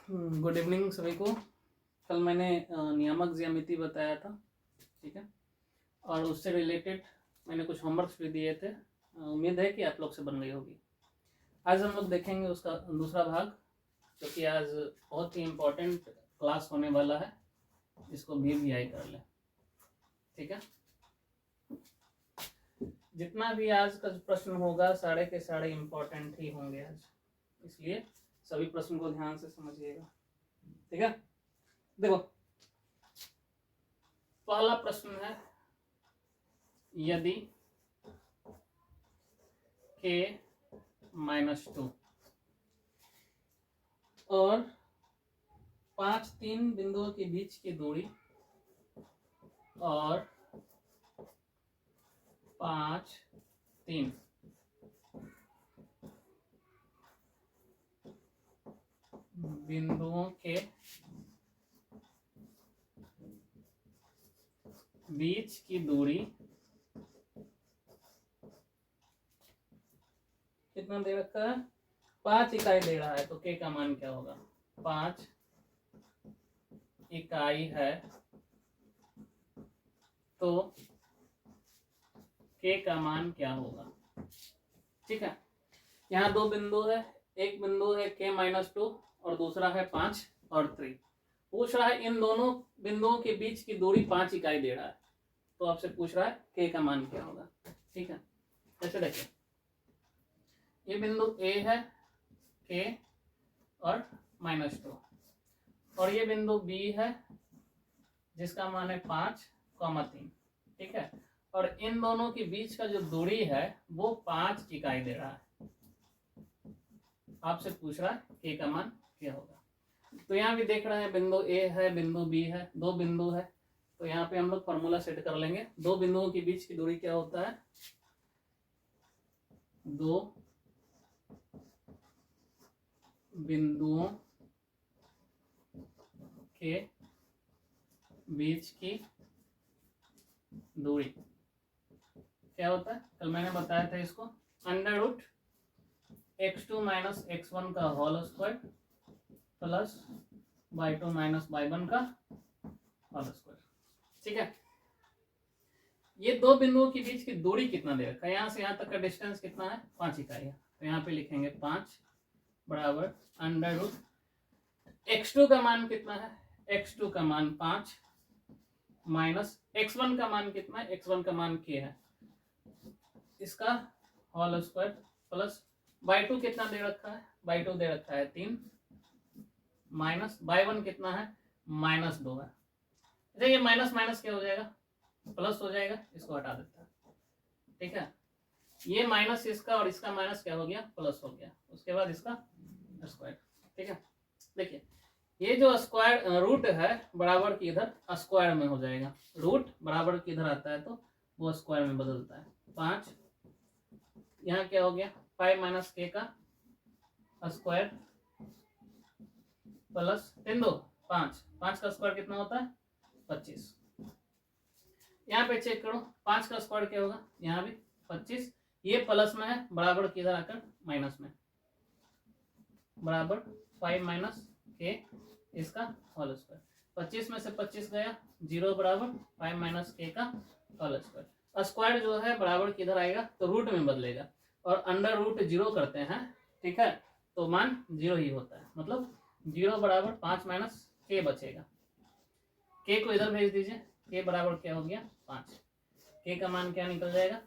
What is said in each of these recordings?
Good evening सभी को। कल मैंने नियामक ज्यामिति बताया था, ठीक है, और उससे रिलेटेड मैंने कुछ होमवर्क्स भी दिए थे। उम्मीद है कि आप लोग से बन गई होगी। आज हम लोग देखेंगे उसका दूसरा भाग, क्योंकि आज बहुत ही इम्पोर्टेंट क्लास होने वाला है। इसको भी कर लें, ठीक है। जितना भी आज का प्रश्न होगा सारे के सारे इम्पोर्टेंट ही होंगे आज, इसलिए सभी प्रश्न को ध्यान से समझिएगा, ठीक है। देखो, पहला प्रश्न है, यदि k -2 और 5 3 बिंदुओं के बीच की दूरी और 5 3 बिंदुओं के बीच की दूरी कितना दे रखा है? 5 इकाई दे रहा है, तो k का मान क्या होगा? 5 इकाई है तो k का मान क्या होगा? ठीक है, यहाँ दो बिंदु है, एक बिंदु है k -2 और दूसरा है 5 और 3। पूछ रहा है इन दोनों बिंदुओं के बीच की दूरी 5 इकाई दे रहा है, तो आपसे पूछ रहा है k का मान क्या होगा। ठीक है, ऐसे देखिए, ये बिंदु A है k और -2, और ये बिंदु B है जिसका मान है 5,3। ठीक है, और इन दोनों के बीच का जो दूरी है वो 5 इकाई दे रहा है। आपसे पूछ रहा है k का मान क्या होगा। तो यहाँ भी देख रहे हैं बिंदु A है, बिंदु B है, दो बिंदु है, तो यहाँ पे हम लोग फॉर्मूला सेट कर लेंगे। दो बिंदुओं के बीच की दूरी क्या होता है? दो बिंदुओं के बीच की दूरी क्या होता है? कल मैंने बताया था इसको, √x2 - x1 का whole square plus y2 - y1 का होल स्क्वायर। ठीक है, ये दो बिंदुओं के बीच की दूरी कितना दे रखा है? यहाँ से यहाँ तक का डिस्टेंस कितना है? 5 इकाई है, तो यहाँ पे लिखेंगे 5 बराबर √x2 का मान कितना है? x2 का मान 5 माइनस x1 का मान कितना है? x1 का मान k है, इसका होल स्क्वायर प्लस y2 कितना दे रखा है? y2 दे रखा है 3 माइनस y1 कितना है? -2 है। अच्छा, ये माइनस माइनस क्या हो जाएगा? प्लस हो जाएगा, इसको हटा देता है। ठीक है, ये माइनस इसका और इसका माइनस क्या हो गया? प्लस हो गया। उसके बाद इसका स्क्वायर। ठीक है, देखिए ये जो स्क्वायर रूट है बराबर की इधर स्क्वायर में हो जाएगा। रूट बराबर की इधर आता है तो वो स्क्वायर में बदलता है। 5 यहाँ क्या हो गया? 5 - k का स्क्वायर प्लस 3 2 5, 5 का स्क्वायर कितना होता है? 25। यहाँ पे चेक करो, 5 का स्क्वायर क्या होगा? यहाँ भी 25, ये प्लस में है, बराबर की इधर आकर माइनस में, बराबर 5 - k इसका होल स्क्वायर। 25 में से 25 गया, 0 बराबर 5 - k का होल स्क्वायर। स्क्वायर जो है बराबर किधर आएगा? तो रूट में बदलेगा, और अंडर रूट 0 करते हैं, ठीक है, तो मान 0 ही होता है। मतलब 0 बराबर 5 - k बचेगा। k को इधर भेज दीजिए, k बराबर क्या हो गया? 5। k का मान क्या निकल जाएगा?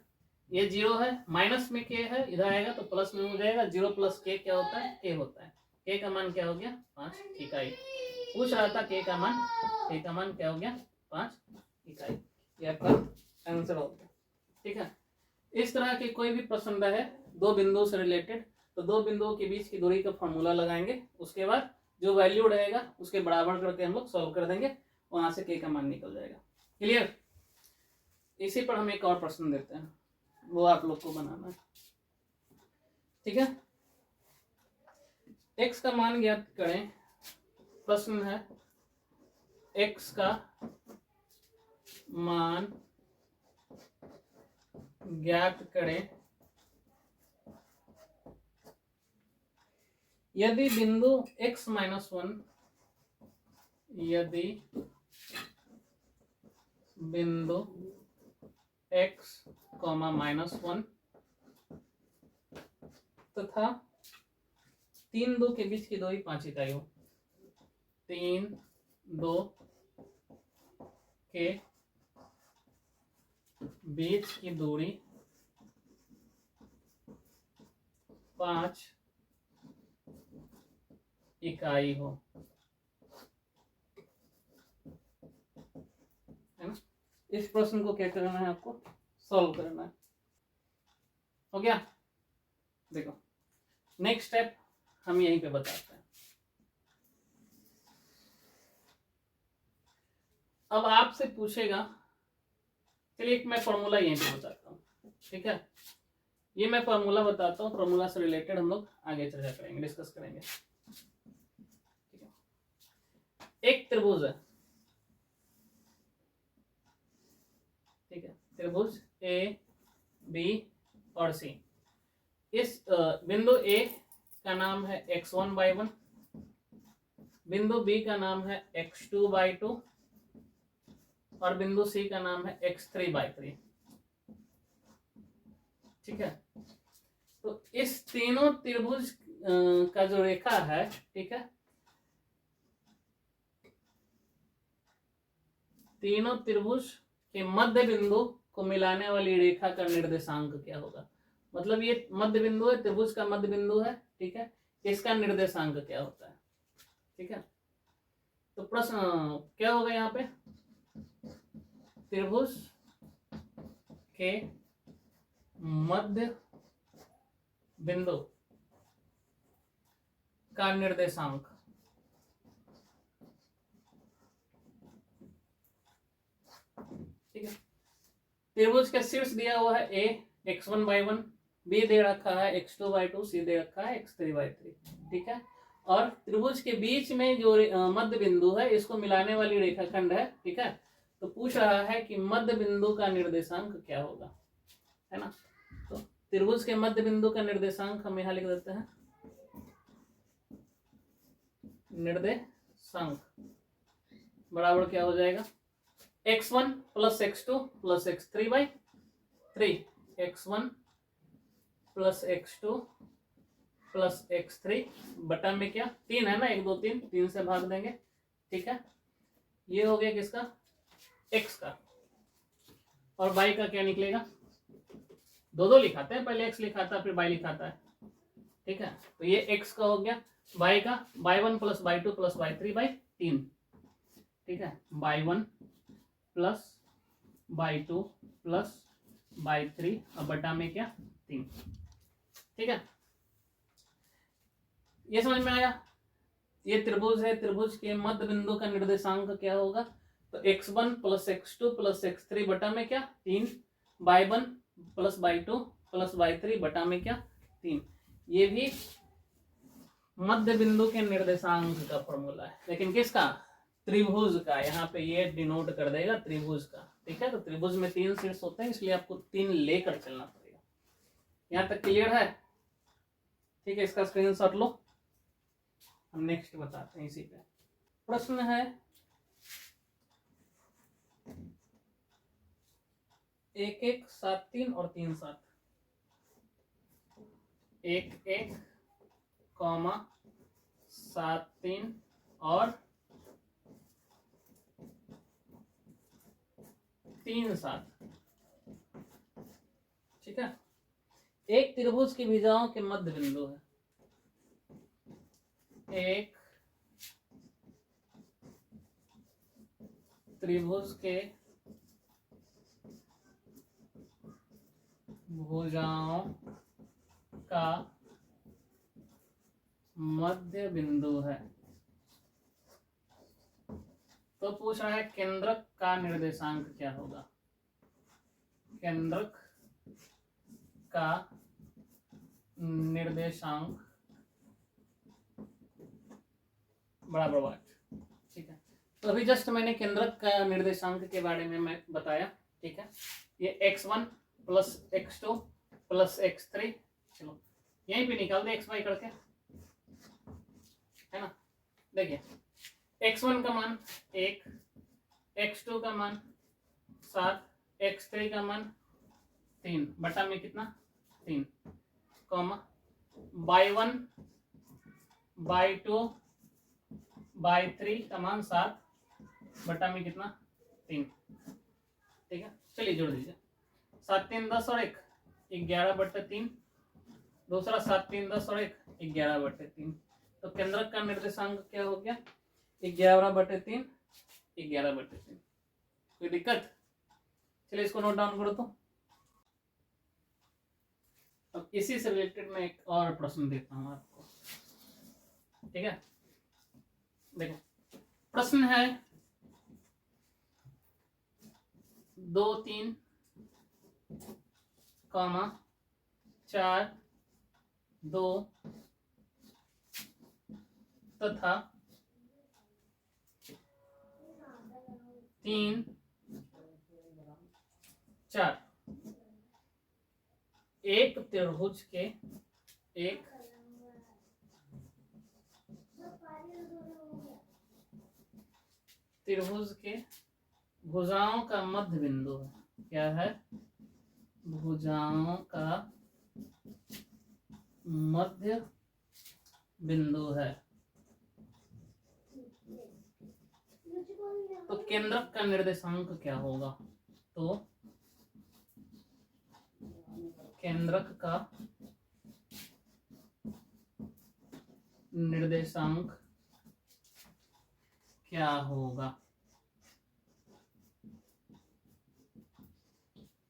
ये 0 है, माइनस में k है, इधर आएगा तो प्लस में हो जाएगा। 0 + k क्या होता है? k होता है। k का मान क्या हो गया? 5 इकाई। पूछ रहा था k का मान क्या हो गया? 5 इकाई। ये आपका आंसर हो गया। ठीक है, इस तरह के कोई भी प्रश्न है दो बिंदुओं से रिलेटेड, तो दो बिंदुओं के बीच की दूरी का फॉर्मूला लगाएंगे, उसके बाद जो वैल्यू रहेगा उसके बराबर करके हम लोग सॉल्व कर देंगे, वहां से k का मान निकल जाएगा। क्लियर? इसी पर हम एक और प्रश्न देते हैं, वो आप लोग को बनाना है। ठीक है, x का मान ज्ञात करें। प्रश्न है x का मान ज्ञात करें यदि बिंदु x-1 यदि बिंदु x, -1 तथा 3, 2 के बीच की दूरी 5 इकाई हो, 3, 2 के बीच की दूरी 5 इकाई हो, है ना। इस प्रश्न को क्या करना है, आपको सॉल्व करना है। हो गया। देखो नेक्स्ट स्टेप हम यहीं पे बताते हैं। अब आपसे पूछेगा, चलिए एक मैं फॉर्मूला यहीं पे बताता हूँ, ठीक है। ये मैं फॉर्मूला बताता हूँ, फॉर्मूला से रिलेटेड हम लोग आगे चर्चा करेंगे, डिस्कस करेंगे, ठीक है। एक त्रिभुज है, ठीक है, त्रिभुज ए बी और सी। इस बिंदु ए का नाम है x1/1, बिंदु बी का नाम है x2/2 और बिंदु सी का नाम है x3/3, ठीक है। तो इस तीनों त्रिभुज का जो रेखा है, ठीक है, तीनों त्रिभुज के मध्य बिंदु को मिलाने वाली रेखा का निर्देशांक क्या होगा। मतलब ये मध्य बिंदु है, त्रिभुज का मध्य बिंदु है, ठीक है, इसका निर्देशांक क्या होता है, ठीक है। तो प्रश्न क्या होगा यहाँ पे, त्रिभुज के मध्य बिंदु का निर्देशांक, ठीक है। त्रिभुज का शीर्ष दिया हुआ है ए x1/1, बी दे रखा है x2/2, सी दे रखा है x3/3, ठीक है। और त्रिभुज के बीच में जो मध्य बिंदु है, इसको मिलाने वाली रेखाखंड है, ठीक है। तो पूछ रहा है कि मध्य बिंदु का निर्देशांक क्या होगा, है ना। तो त्रिभुज के मध्य बिंदु का निर्देशांक हम यहाँ लिख देते हैं, निर्देशांक बराबर क्या हो जाएगा, x1 + x2 + x3/3, x1 + x2 + x3 बटा में क्या 3 है ना, 1 2 3, 3 से भाग देंगे, ठीक है। ये हो गया किसका, x का, और y का क्या निकलेगा, दो लिखाते हैं, पहले x लिखा था फिर y लिखा था, ठीक है। तो ये x का हो गया, y का y1 + y2 + y3/3, ठीक है, y1 + y2 + y3 और बटा में क्या 3, ठीक है। ये समझ में आया। ये त्रिभुज है, त्रिभुज के मध्य बिंदु का निर्देशांक क्या होगा, तो x1 + x2 + x3 बटा में क्या 3, y1 + y2 + y3 बटा में क्या 3। ये भी मध्य बिंदु के निर्देशांक का फॉर्मूला है, लेकिन किसका, त्रिभुज का। यहाँ पे ये डिनोट कर देगा त्रिभुज का, ठीक है। तो त्रिभुज में 3 शीर्ष होते हैं, इसलिए आपको 3 लेकर चलना पड़ेगा। यहाँ तक क्लियर है, ठीक है। इसका स्क्रीनशॉट लो, हम नेक्स्ट बताते हैं इसी पे। प्रश्न है 1 1 7 3 और 3 7, 1 1, 7 3 और 3 7, ठीक है। एक त्रिभुज की भुजाओं के मध्य बिंदु है, एक त्रिभुज के भुजाओं का मध्य बिंदु है। तो पूछ रहा है केंद्रक का निर्देशांक क्या होगा, केंद्रक का निर्देशांक बराबर 8, ठीक है। तो अभी जस्ट मैंने केंद्रक का निर्देशांक के बारे में मैं बताया, ठीक है। ये x1 + x2 + x3, चलो यहीं पे निकाल दे x y करके, है ना। देखिए x1 का मान 1, x2 का मान 7, x3 का मान 3 बटा में कितना 3, कॉमा y1 y2 y3 का मान 7 बटा में कितना 3। ठीक है, चलिए जोड़ दीजिए। 7 3 10 और 1 11/3, दूसरा 7 3 10 और 1 11/3। तो केंद्रक का निर्देशांक क्या हो गया 11/3 11/3। कोई दिक्कत? चलिए इसको नोट डाउन करो। तो अब इसी से रिलेटेड मैं एक और प्रश्न देता हूं आपको। ठीक है, देखो प्रश्न है 2 3 4 2 तथा 3 4 एक त्रिभुज के भुजाओं का मध्य बिंदु है। क्या है? भुजाओं का मध्य बिंदु है। तो केंद्रक का निर्देशांक क्या होगा? तो केंद्रक का निर्देशांक क्या होगा?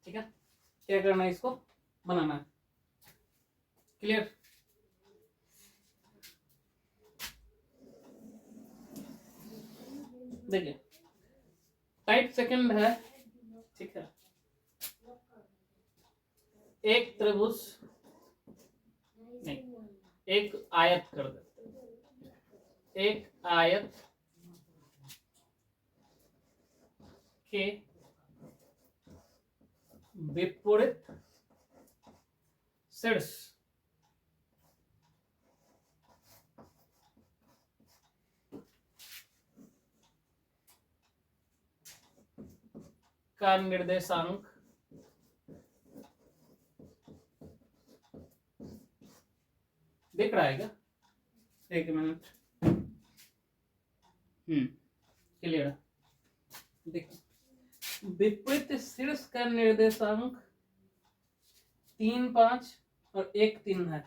ठीक है, क्या करना है? इसको बनाना है। क्लियर? देखिए टाइप सेकंड है। ठीक है, एक त्रिभुज नहीं, एक आयत कर देते। एक आयत के विपरीत शीर्ष का निर्देशांक दिख रहा है क्या? एक मिनट। क्लियर? देखो विपरीत शीर्ष का निर्देशांक 3 5 और 1 3 है।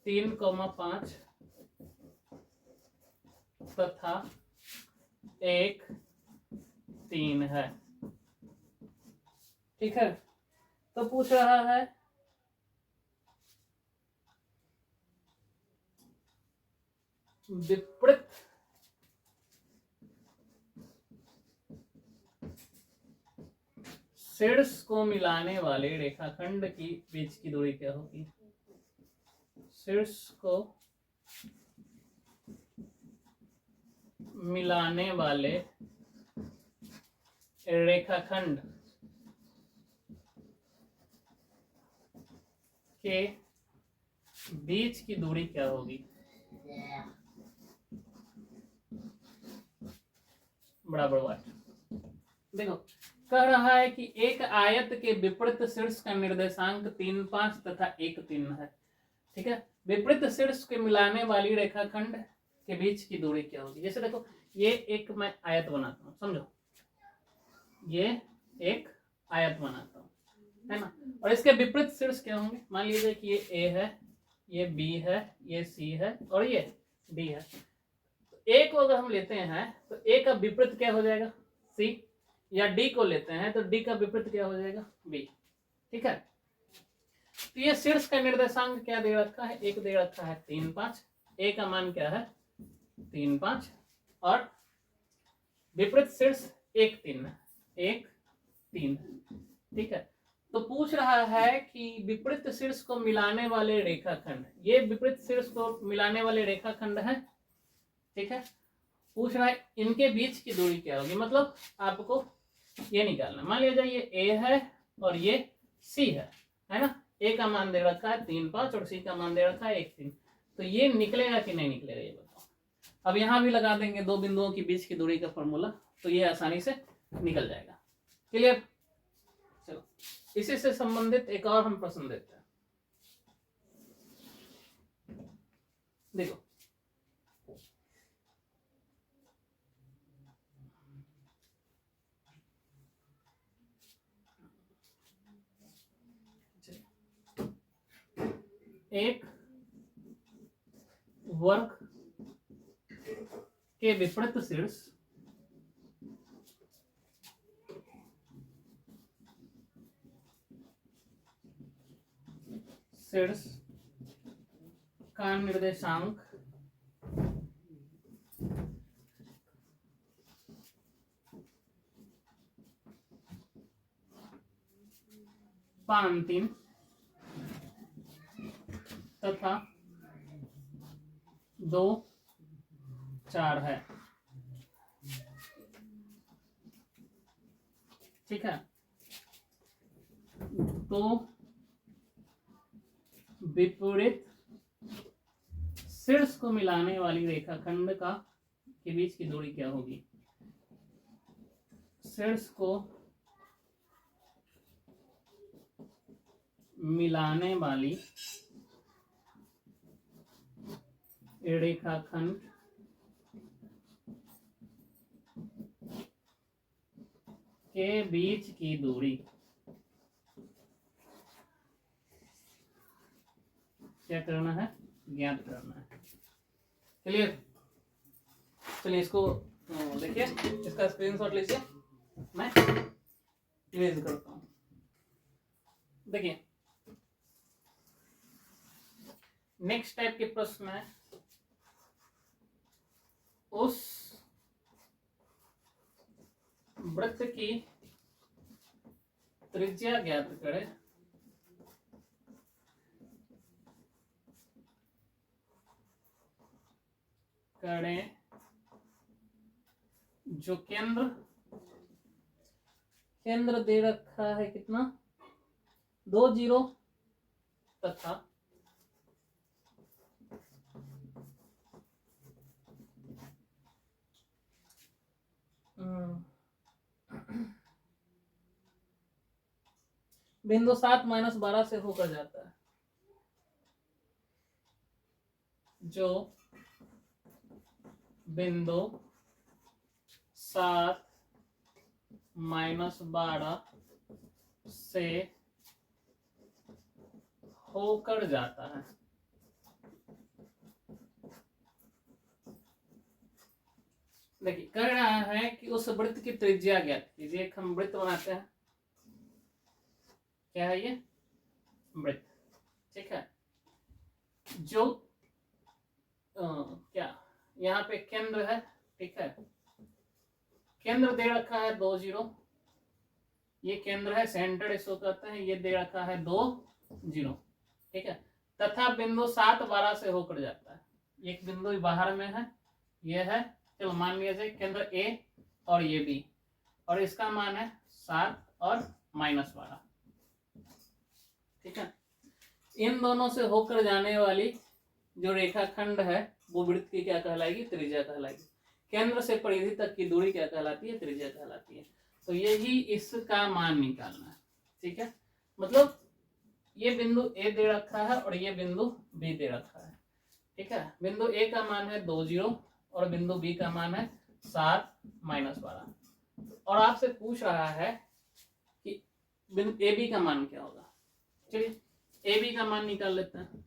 3,5 तथा 1 3 है। ठीक है, तो पूछ रहा है विपरीत शीर्ष को मिलाने वाले रेखाखंड की बीच की दूरी क्या होगी? शीर्ष को मिलाने वाले रेखाखंड के बीच की दूरी क्या होगी? बराबर वाट। देखो कह रहा है कि एक आयत के विपरीत शीर्ष का निर्देशांक 3 5 तथा 1 3 है। ठीक है, विपरीत शीर्ष के मिलाने वाली रेखाखंड के बीच की दूरी क्या होगी? जैसे देखो ये एक मैं आयत बनाता हूँ, समझो ये एक आयत बनाता हूँ, है ना, और इसके विपरीत शीर्ष क्या होंगे? मान लीजिए कि ये ए है, ये बी है, ये सी है और ये डी है। तो ए को अगर हम लेते हैं तो ए का विपरीत क्या हो जाएगा? सी, या डी को लेते हैं तो डी का विपरीत क्या हो जाएगा? बी। ठीक है, तो ये शीर्ष का निर्देशांक क्या दे रखा है? एक दे रखा है 3 5, ए का मान क्या है? 3 5 और विपरीत शीर्ष 1 3 1 3। ठीक है, तो पूछ रहा है कि विपरीत शीर्ष को मिलाने वाले रेखाखंड, ये विपरीत शीर्ष को मिलाने वाले रेखाखंड है। ठीक है, पूछ रहा है इनके बीच की दूरी क्या होगी? मतलब आपको ये निकालना। मान लिया जाए ये ए है और ये सी है ना। ए का मान दे रखा है 3 5 और सी का मान दे रखा है 1 3। तो ये निकलेगा कि नहीं निकलेगा ये बताओ। अब यहाँ भी लगा देंगे दो बिंदुओं के बीच की दूरी का फॉर्मूला, तो ये आसानी से निकल जाएगा। क्लियर? चलो इसी से संबंधित एक और हम प्रश्न देते हैं। देखो एक वर्ग के विपरीत शीर्ष का निर्देशांक पांतिम तथा 2, 4 है। ठीक है, तो विपरीत शीर्ष को मिलाने वाली रेखाखंड का के बीच की दूरी क्या होगी? शीर्ष को मिलाने वाली रेखाखंड के बीच की दूरी क्या करना है? ज्ञात करना है। क्लियर? चलिए इसको देखिए, इसका स्क्रीनशॉट लीजिए, मैं इरेज करता हूं। देखिए नेक्स्ट टाइप के प्रश्न है, उस वृत्त की त्रिज्या ज्ञात करें जो केंद्र दे रखा है कितना? 2, 0 तथा बिंदु 7 - 12 से होकर जाता है। जो बिंदु 7 - 12 से होकर जाता है। देखिए कह रहा है कि उस वृत्त की त्रिज्या ज्ञात कीजिए। एक हम वृत्त बनाते हैं, क्या है ये? वृत्त। ठीक है, जो क्या यहाँ पे केंद्र है। ठीक है, केंद्र दे रखा है 2, 0, ये केंद्र है, सेंटर इसको कहते हैं। ये दे रखा है 2, 0। ठीक है, तथा बिंदु 7, 12 से होकर जाता है। एक बिंदु बाहर में है, ये है, चलो मान लिया जाए केंद्र ए और ये बी, और इसका मान है 7 और -12। ठीक है, इन दोनों से होकर जाने वाली जो रेखाखंड है वो वृत्त की क्या कहलाएगी? त्रिज्या कहलाएगी। केंद्र से परिधि तक की दूरी क्या कहलाती है? त्रिज्या कहलाती है। तो यही इसका मान निकालना है। ठीक है, मतलब ये बिंदु ए दे रखा है और ये बिंदु बी दे रखा है। ठीक है, बिंदु ए का मान है 2, 0 और बिंदु बी का मान है 7 - 12, और आपसे पूछ रहा है कि बिंदु ए बी का मान क्या होगा। चलिए ए बी का मान निकाल लेते हैं।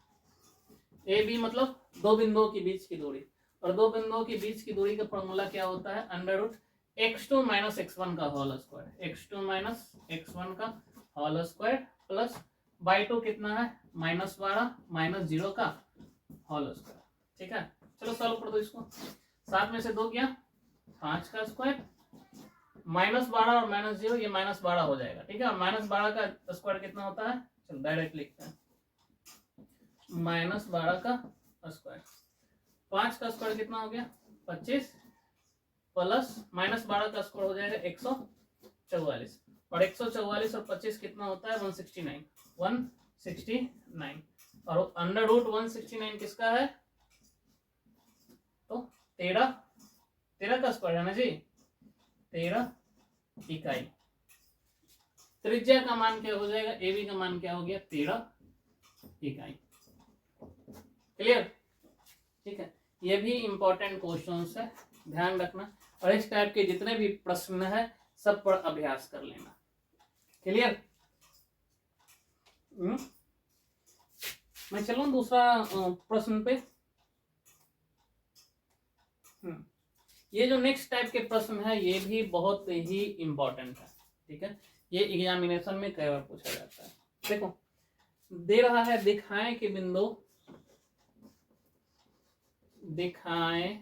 ए बी मतलब दो बिंदुओं के बीच की दूरी, और दो बिंदुओं के बीच की दूरी का फॉर्मूला क्या होता है? √(x2 - x1) का होल स्क्वायर, (x2 - x1) का होल स्क्वायर प्लस y2 कितना है? -12 - 0 का होल स्क्वायर। ठीक है, चलो सॉल्व कर दो इसको। 7 में से 2 गया, 5 का स्क्वायर, -12 और -0, ये -12 हो जाएगा। ठीक है, -12 का स्क्वायर कितना होता है? चलो डायरेक्ट लिखते हैं, -12 का स्क्वायर। 5 का स्क्वायर कितना हो गया? 25 प्लस -12 का स्क्वायर हो जाएगा 144, और 144 और 25 कितना होता है? 169 69 और अंडर रूट 169 किसका है? तो 13 का स्क्वायर है ना जी, 13 इकाई। त्रिज्या का मान क्या हो जाएगा? ए बी का मान क्या हो गया? 13 इकाई। क्लियर? ठीक है, ये भी इंपॉर्टेंट क्वेश्चंस है, ध्यान रखना। और इस टाइप के जितने भी प्रश्न है सब पर अभ्यास कर लेना। क्लियर? मैं चलूं दूसरा प्रश्न पे। ये जो नेक्स्ट टाइप के प्रश्न है ये भी बहुत ही इंपॉर्टेंट है। ठीक है, ये एग्जामिनेशन में कई बार पूछा जाता है। देखो, दे रहा है दिखाएं कि बिंदु -5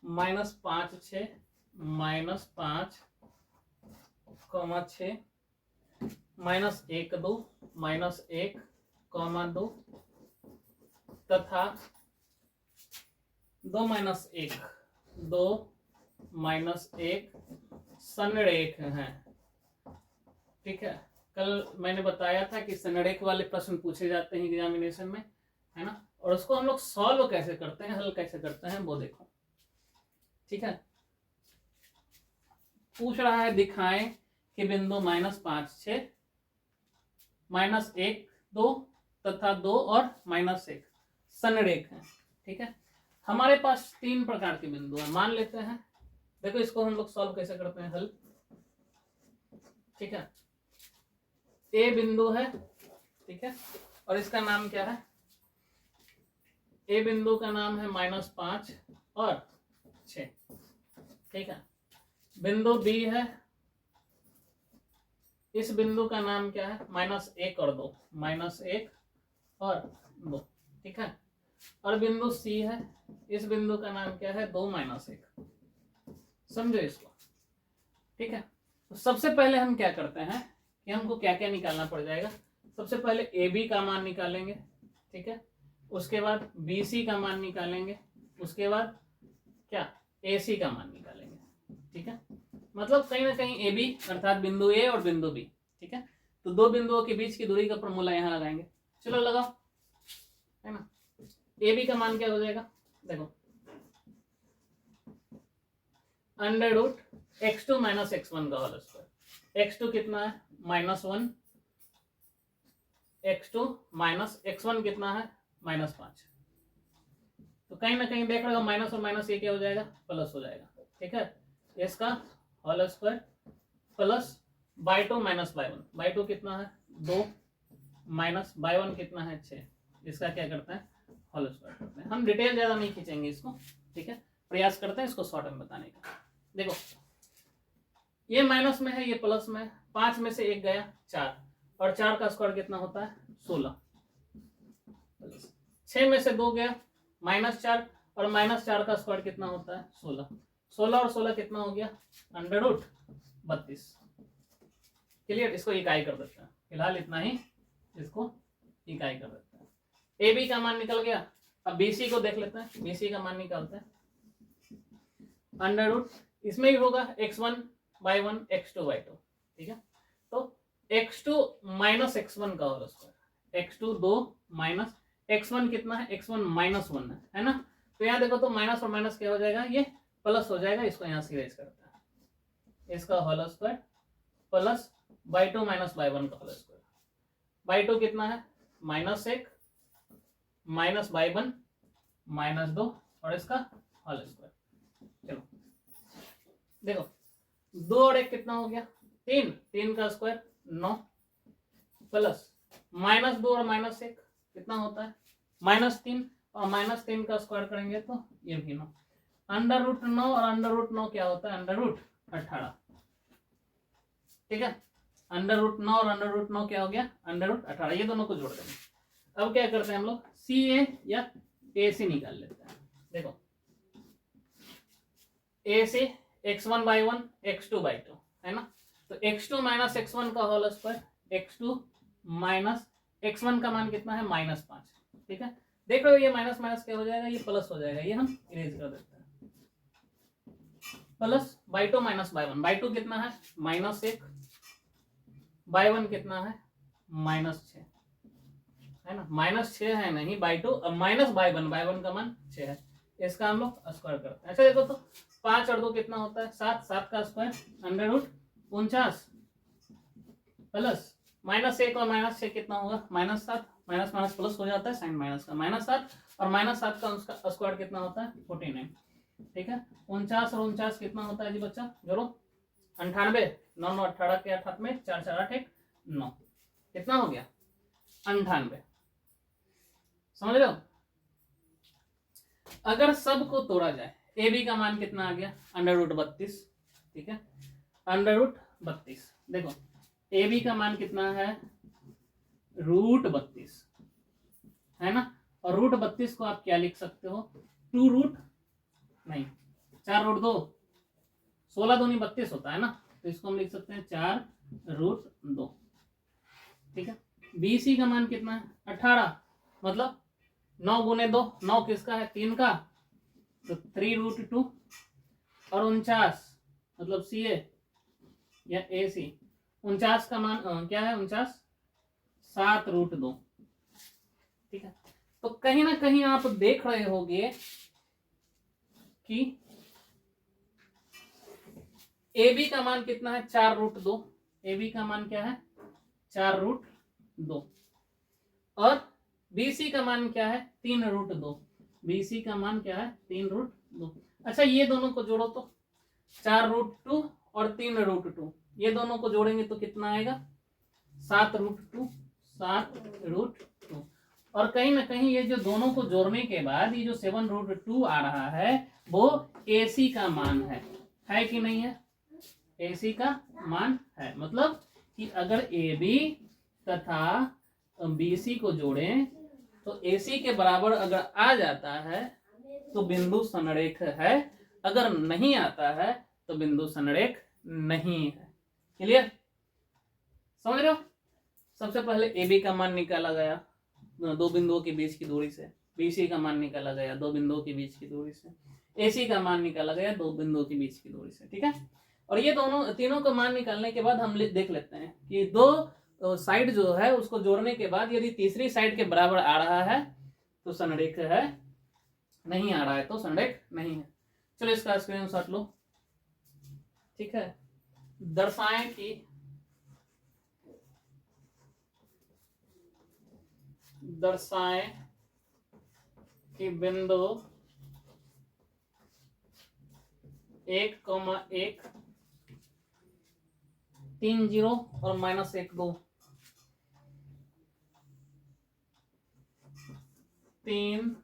-5, -5, -6, -1, 2, -1, -2 तथा 2 -1, 2 -1 संरेख हैं। ठीक है, कल मैंने बताया था कि संरेख वाले प्रश्न पूछे जाते हैं एग्जामिनेशन में, है ना, और उसको हम लोग सॉल्व कैसे करते हैं, हल कैसे करते हैं वो देखो। ठीक है, पूछ रहा है दिखाएं कि बिंदु -5, 6, -1, 2 तथा 2 और -1 संरेख है। ठीक है, हमारे पास 3 प्रकार के बिंदु हैं, मान लेते हैं। देखो, इसको हम लोग सॉल्व कैसे करते हैं, हल। ठीक है, ए बिंदु है, ठीक है, और इसका नाम क्या है? ए बिंदु का नाम है -5 और 6। ठीक है, बिंदु बी है, इस बिंदु का नाम क्या है? -1 और 2, -1 और 2। ठीक है, और बिंदु सी है, इस बिंदु का नाम क्या है? 2 -1। समझो इसको। ठीक है, तो सबसे पहले हम क्या करते हैं कि हमको क्या क्या निकालना पड़ जाएगा। सबसे पहले ए बी का मान निकालेंगे। ठीक है, उसके बाद बी सी का मान निकालेंगे, उसके बाद क्या? ए सी का मान निकालेंगे। ठीक है, मतलब कहीं ना कहीं ए बी अर्थात बिंदु ए और बिंदु बी। ठीक है, तो दो बिंदुओं के बीच की दूरी का फॉर्मूला यहाँ लगाएंगे। चलो लगाओ, है ना। ए बी का मान क्या हो जाएगा? देखो, √(x2 - x1) का होल स्क्वायर। x2 कितना है? -1, x2 - x1 कितना है? -5। तो कहीं ना कहीं देख रहे हो, माइनस और माइनस ये क्या हो जाएगा? प्लस हो जाएगा। ठीक है, इसका whole square plus (2 - y1). y2 कितना है? 2 माइनस y1 कितना है? 6। इसका क्या करते हैं? होल स्क्वायर करते हैं। हम डिटेल ज्यादा नहीं खींचेंगे इसको। ठीक है, प्रयास करते हैं इसको शॉर्ट में बताने का। देखो, ये माइनस में है, ये प्लस में है। 5 में से 1 गया, 4, और 4 का स्क्वायर कितना होता है? 16। 6 में से 2 गया, -4, और -4 का स्क्वायर कितना होता है? 16। 16 और 16 कितना हो गया? √32। क्लियर? इसको इकाई कर देते हैं, फिलहाल इतना ही, इसको इकाई कर देते हैं। ए बी का मान निकल गया। अब बी सी को देख लेते हैं, बी सी का मान निकालते हैं। √ इसमें ही होगा x1 y1 x2 y2। ठीक है, तो x2 - x1 का whole square. x2 2 minus x1 कितना है? x1 -1 है ना। तो यहाँ देखो, तो माइनस और माइनस क्या हो जाएगा? ये प्लस हो जाएगा। इसको यहाँ से इरेज करते हैं। इसका whole square plus y2 - y1 का होल स्क्वायर। y2 कितना है? -1 माइनस y1 -2 और इसका होल स्क्वायर। चलो देखो, 2 और 1 कितना हो गया? 3। 3 का स्क्वायर 9 प्लस -2 और -1 कितना होता है? -3, और -3 का स्क्वायर करेंगे तो ये भी 9। √9 और √9 क्या होता है? √18। ठीक है, √9 और √9 क्या हो गया? √18। ये दोनों को जोड़ देंगे। अब क्या करते हैं हम लोग? सी ए या ए सी निकाल लेते हैं। देखो, ए से x1 y1 x2 y2 है ना। तो x2 - x1 का होल स्क्वायर, x2 - x1 का मान कितना है? -5। ठीक है, देख रहे हो, ये माइनस माइनस क्या हो जाएगा? ये प्लस हो जाएगा। ये हम इरेज कर देते हैं। Plus by two minus by one. By two कितना है -1, बाई वन कितना है -6 है ना, -6 है नहीं by two, minus by one का मान 6 है। इसका हम लोग स्क्वायर करते हैं। अच्छा देखो तो 5 और 2 कितना होता है 7, 7 का स्क्वायर √49 प्लस -1 और -6 कितना होगा -7, माइनस माइनस प्लस हो जाता है साइन माइनस का, -7 और -7 का उसका स्क्वायर कितना होता है 49। ठीक है, 49 और 49 कितना होता है जी बच्चा, जोड़ो 98, 9 9 18 के 8 में 4 4 8 1 9, कितना हो गया 98। समझ रहे हो। अगर सब को तोड़ा जाए, ए बी का मान कितना आ गया √32। ठीक है, √32। देखो ए बी का मान कितना है √32 है ना, और √32 को आप क्या लिख सकते हो 2 रूट नहीं 4 रूट 2, 16 दूनी 32 होता है ना, तो इसको हम लिख सकते हैं 4√2। ठीक है, बी सी का मान कितना है 18, मतलब 9 गुने 2, 9 किसका है 3 का, तो 3√2 और 49 मतलब सी ए या ए सी, 49 का मान क्या है 49 7√2। ठीक है, तो कहीं ना कहीं आप देख रहे होंगे कि ए बी का मान कितना है 4√2, ए बी का मान क्या है 4√2 और बी सी का मान क्या है 3√2, बी सी का मान क्या है 3√2। अच्छा ये दोनों को जोड़ो तो 4√2 और 3√2, ये दोनों को जोड़ेंगे तो कितना आएगा 7√2, 7√2। और कहीं ना कहीं ये जो दोनों को जोड़ने के बाद ये जो 7√2 आ रहा है वो AC का मान है कि नहीं है, AC का मान है। मतलब कि अगर AB तथा BC को जोड़ें तो AC के बराबर अगर आ जाता है तो बिंदु संरेख है, अगर नहीं आता है तो बिंदु संरेख नहीं है। क्लियर, समझ रहे हो। सबसे पहले AB का मान निकाला गया 2 बिंदुओं के बीच की दूरी से, BC का मान निकाला गया 2 बिंदुओं के बीच की दूरी से, AC का मान निकाला गया 2 बिंदुओं के बीच की दूरी से। ठीक है, और ये दोनों तीनों का मान निकालने के बाद हम देख लेते हैं कि दो साइड जो है उसको जोड़ने के बाद यदि तीसरी साइड के बराबर आ रहा है तो संरेख है, नहीं आ रहा है तो संरेख नहीं है। चलो इसका स्क्रीनशॉट लो। ठीक है, दर्शाएं कि बिंदु 1,1 3 0 और -1 2 3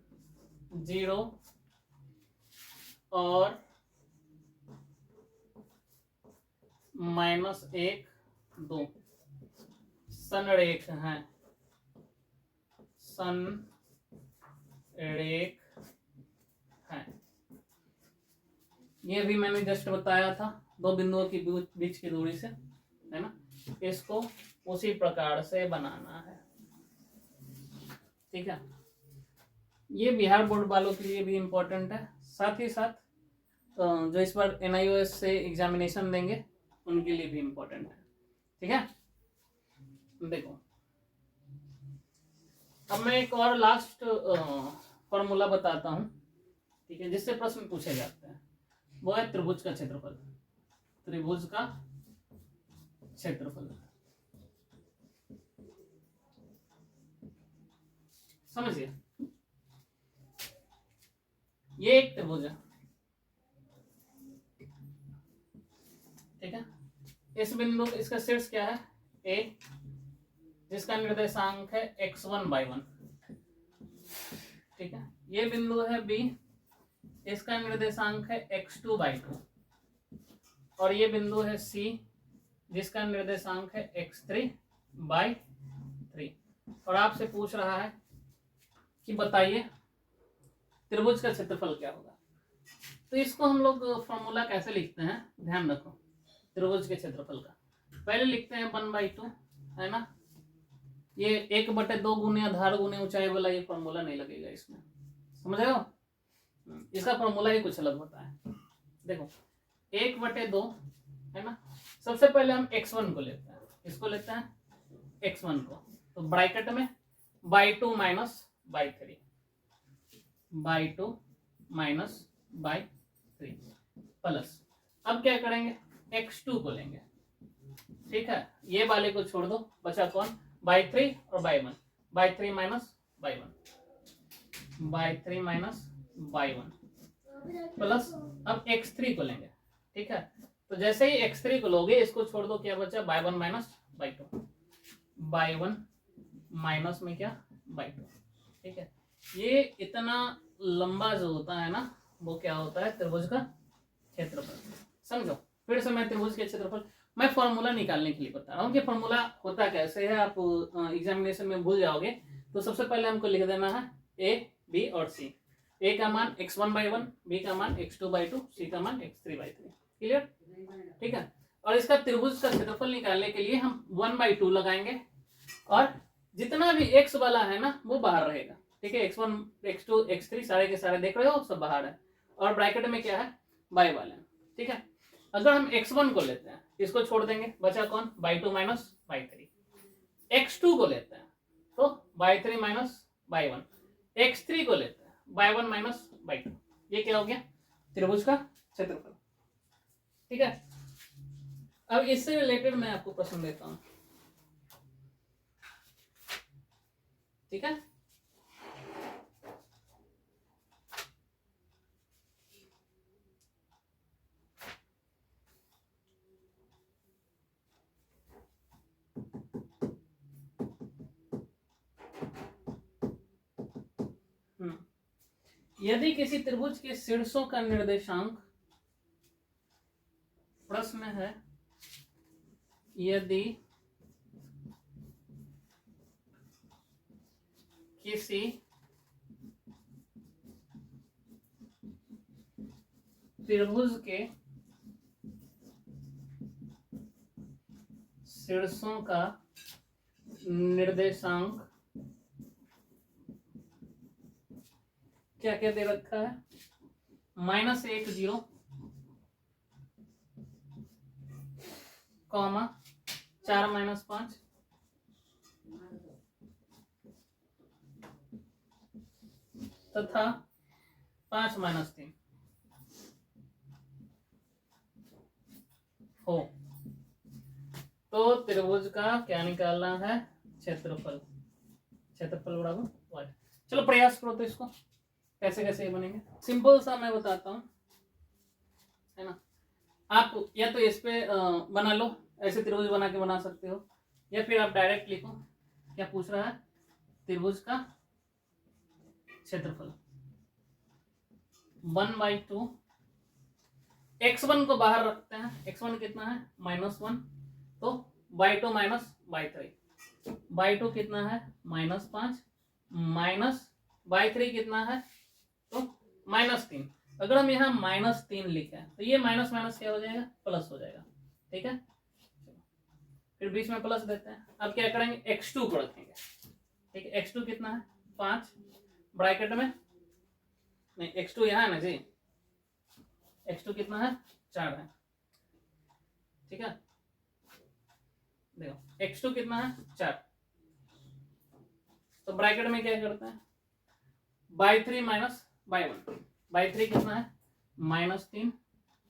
0 और -1 2 संरेख हैं, संरेख है। ये भी मैंने जस्ट बताया था 2 बिंदुओं के बीच की दूरी से, है ना, इसको उसी प्रकार से बनाना है। ठीक है, ये बिहार बोर्ड वालों के लिए भी इम्पोर्टेंट है, साथ ही साथ जो इस बार NIOS से एग्जामिनेशन देंगे उनके लिए भी इम्पोर्टेंट है। ठीक है, देखो अब मैं एक और लास्ट फॉर्मूला बताता हूं, ठीक है, जिससे प्रश्न पूछे जाते हैं। वो है त्रिभुज का क्षेत्रफल, त्रिभुज का क्षेत्रफल। समझिए, ये एक त्रिभुज है, ठीक है, इस बिंदु इसका शीर्ष क्या है A, जिसका निर्देशांक है x1/1। ठीक है, ये बिंदु है B, इसका निर्देशांक है x2/2 और ये बिंदु है C, जिसका निर्देशांक है x3/3। और आपसे पूछ रहा है कि बताइए त्रिभुज का क्षेत्रफल क्या होगा। तो इसको हम लोग फॉर्मूला कैसे लिखते हैं, ध्यान रखो। त्रिभुज के क्षेत्रफल का पहले लिखते हैं 1/2, है ना, ये 1/2 गुने आधार गुने ऊंचाई वाला ये फॉर्मूला नहीं लगेगा इसमें, समझ रहे हो। इसका फॉर्मूला ही कुछ अलग होता है। देखो 1/2 है ना। सबसे पहले हम x1 को लेते हैं, इसको लेते हैं x1 को, तो ब्रैकेट में by2 minus by3, by2 minus by3 plus, अब क्या करेंगे x2 को लेंगे, ठीक है, ये वाले को छोड़ दो, बचा कौन by3 और by1, by3 minus by1, by3 minus by1 plus, अब x3 को लेंगे, ठीक है, तो जैसे ही x3 को लोगे इसको छोड़ दो, क्या बचा by1 minus by2, by1 minus में क्या by2, ठीक है। ये इतना लंबा जो होता है ना वो क्या होता है त्रिभुज का क्षेत्रफल, समझो। फिर से मैं त्रिभुज के क्षेत्रफल, मैं फॉर्मूला निकालने के लिए बता रहा हूँ कि फॉर्मूला होता कैसे है, आप एग्जामिनेशन में भूल जाओगे। तो सबसे पहले हमको लिख देना है a b और c, a का मान x1/1, b का मान x2/2, c का मान x3/3, क्लियर, ठीक है। और इसका त्रिभुज का क्षेत्रफल निकालने के लिए हम 1/2 लगाएंगे और जितना भी x वाला है ना वो बाहर रहेगा, ठीक है, x1 x2 x3 सारे के सारे देख रहे हो सब बाहर है, और ब्रैकेट में क्या है बाय वाला, ठीक है। अगर हम x1 को लेते हैं इसको छोड़ देंगे, बचा कौन by2 माइनस by3, x2 को लेते हैं तो by3 माइनस by1, x3 को लेते हैं by1 माइनस by2, ये क्या हो गया त्रिभुज का क्षेत्रफल, ठीक है। अब इससे रिलेटेड मैं आपको प्रश्न देता हूं, ठीक है। यदि किसी त्रिभुज के शीर्षों का निर्देशांक, प्रश्न है यदि किसी त्रिभुज के शीर्षों का निर्देशांक क्या क्या दे रखा है, -1 0, कॉमा 4 - 5, तथा 5 - 3 हो, तो त्रिभुज का क्या निकालना है क्षेत्रफल, क्षेत्रफल बराबर y। चलो प्रयास करो तो इसको कैसे कैसे ये बनेंगे, सिंपल सा मैं बताता हूं, है ना। आप या तो इस पे बना लो, ऐसे त्रिभुज बना के बना सकते हो, या फिर आप डायरेक्ट लिखो, क्या पूछ रहा है त्रिभुज का क्षेत्रफल 1/2, x1 को बाहर रखते हैं, x1 कितना है -1, तो by2 माइनस by3, by2 कितना है -5 माइनस by3 कितना है तो -3। अगर हम यहाँ -3 लिखे तो ये माइनस माइनस क्या हो जाएगा प्लस हो जाएगा, ठीक है। फिर बीच में प्लस देते हैं, अब क्या करेंगे x2 को रखेंगे, ठीक है, x2 कितना है 5, ब्रैकेट में नहीं x2 यहाँ है ना जी, x2 कितना है 4 है, ठीक है, देखो x2 कितना है 4, तो ब्रैकेट में क्या करते हैं by3 माइनस by1, by3 कितना है -3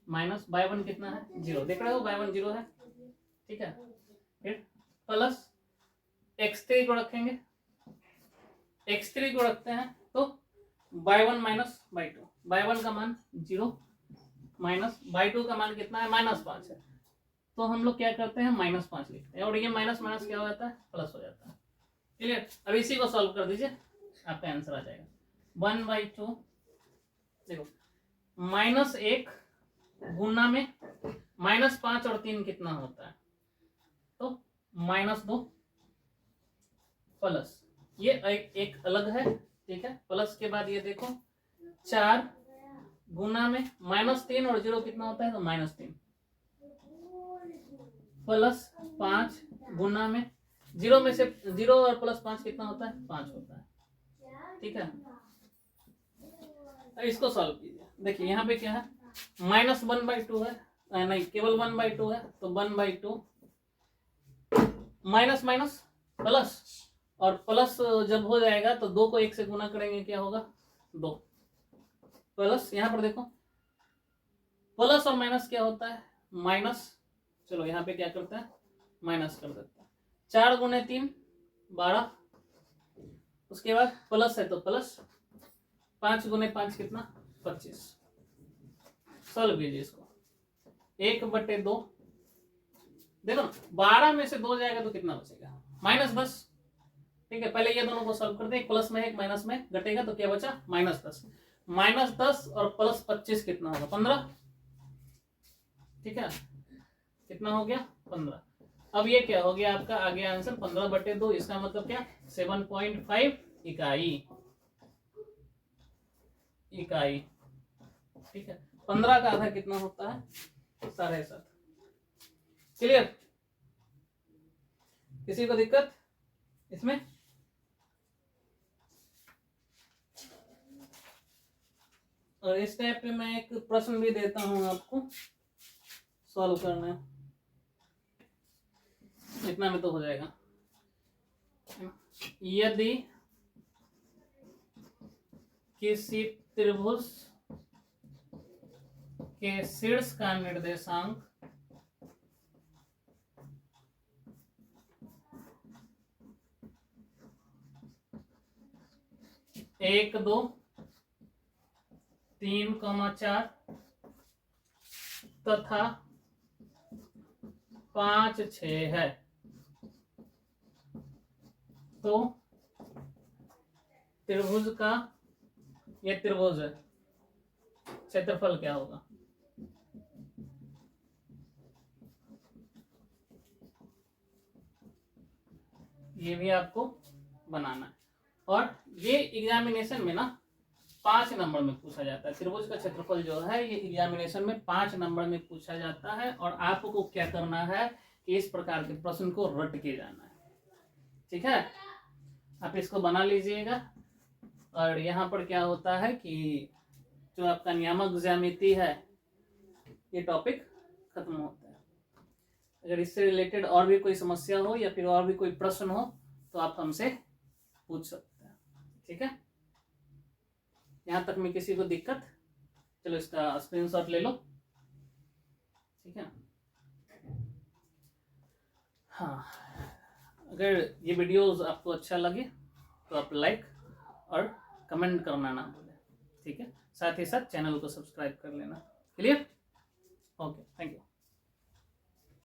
माइनस by1 कितना है 0, देख रहे हो by1 0 है, ठीक है। फिर प्लस x3 को रखेंगे, x3 को रखते हैं तो by1 माइनस by2, by1 का मान 0 माइनस by2 का मान कितना है -5 है, तो हम लोग क्या करते हैं -5 लिखते हैं, और ये माइनस माइनस क्या हो जाता है प्लस हो जाता है, क्लियर। अब इसी को सॉल्व कर दीजिए, आपका आंसर आ जाएगा 1/2, देखो -1 गुना में -5 और 3 कितना होता है तो -2 प्लस ये एक अलग है, ठीक है, प्लस के बाद ये देखो 4 गुना में -3 और 0 कितना होता है तो -3, प्लस 5 गुना में 0 में से 0 और प्लस 5 कितना होता है 5 होता है, ठीक है। इसको सॉल्व कीजिए, देखिए यहाँ पे क्या है -1/2 है, नहीं केवल 1/2 है, तो 1/2 माइनस माइनस प्लस, और प्लस जब हो जाएगा तो 2 को 1 से गुना करेंगे, क्या होगा 2 प्लस, यहाँ पर देखो प्लस और माइनस क्या होता है माइनस, चलो यहाँ पे क्या करता है माइनस कर देता है, 4 गुने 3 12, उसके बाद प्लस है तो प्लस, 5 गुने 5 कितना 25, सॉल्व कीजिए इसको, 1/2, देखो ना 12 में से 2 जाएगा तो कितना बचेगा -10, ठीक है। पहले ये दोनों को सॉल्व करते हैं, एक प्लस में एक माइनस में घटेगा तो क्या बचा -10 और प्लस 25 कितना होगा 15, ठीक है, कितना हो गया 15। अब ये क्या हो गया आपका, आ गया आंसर 15/2, इसका मतलब क्या 7.5 इकाई, ठीक है। 15 का आधा कितना होता है 7.5, क्लियर, किसी को दिक्कत इसमें? और इस टाइप पे मैं एक प्रश्न भी देता हूं आपको, सॉल्व करना है, इतना में तो हो जाएगा। यदि किसी त्रिभुज के शीर्ष का निर्देशांक 1 2 3, 4 तथा 5 6 है, तो त्रिभुज का, ये त्रिभुज है, क्षेत्रफल क्या होगा? ये भी आपको बनाना है, और ये एग्जामिनेशन में ना 5 नंबर में पूछा जाता है। त्रिभुज का क्षेत्रफल जो है ये एग्जामिनेशन में 5 नंबर में पूछा जाता है, और आपको क्या करना है कि इस प्रकार के प्रश्न को रट के जाना है, ठीक है। आप इसको बना लीजिएगा, और यहाँ पर क्या होता है कि जो आपका नियामक ज्यामिति है ये टॉपिक खत्म होता है। अगर इससे रिलेटेड और भी कोई समस्या हो या फिर और भी कोई प्रश्न हो तो आप हमसे पूछ सकते हैं, ठीक है। यहाँ तक में किसी को दिक्कत? चलो इसका स्क्रीनशॉट ले लो, ठीक है। हाँ, अगर ये वीडियोस आपको अच्छा लगे तो आप लाइक और कमेंट करना ना भूलें, ठीक है। साथ ही साथ चैनल को सब्सक्राइब कर लेना, क्लियर? Okay, thank you.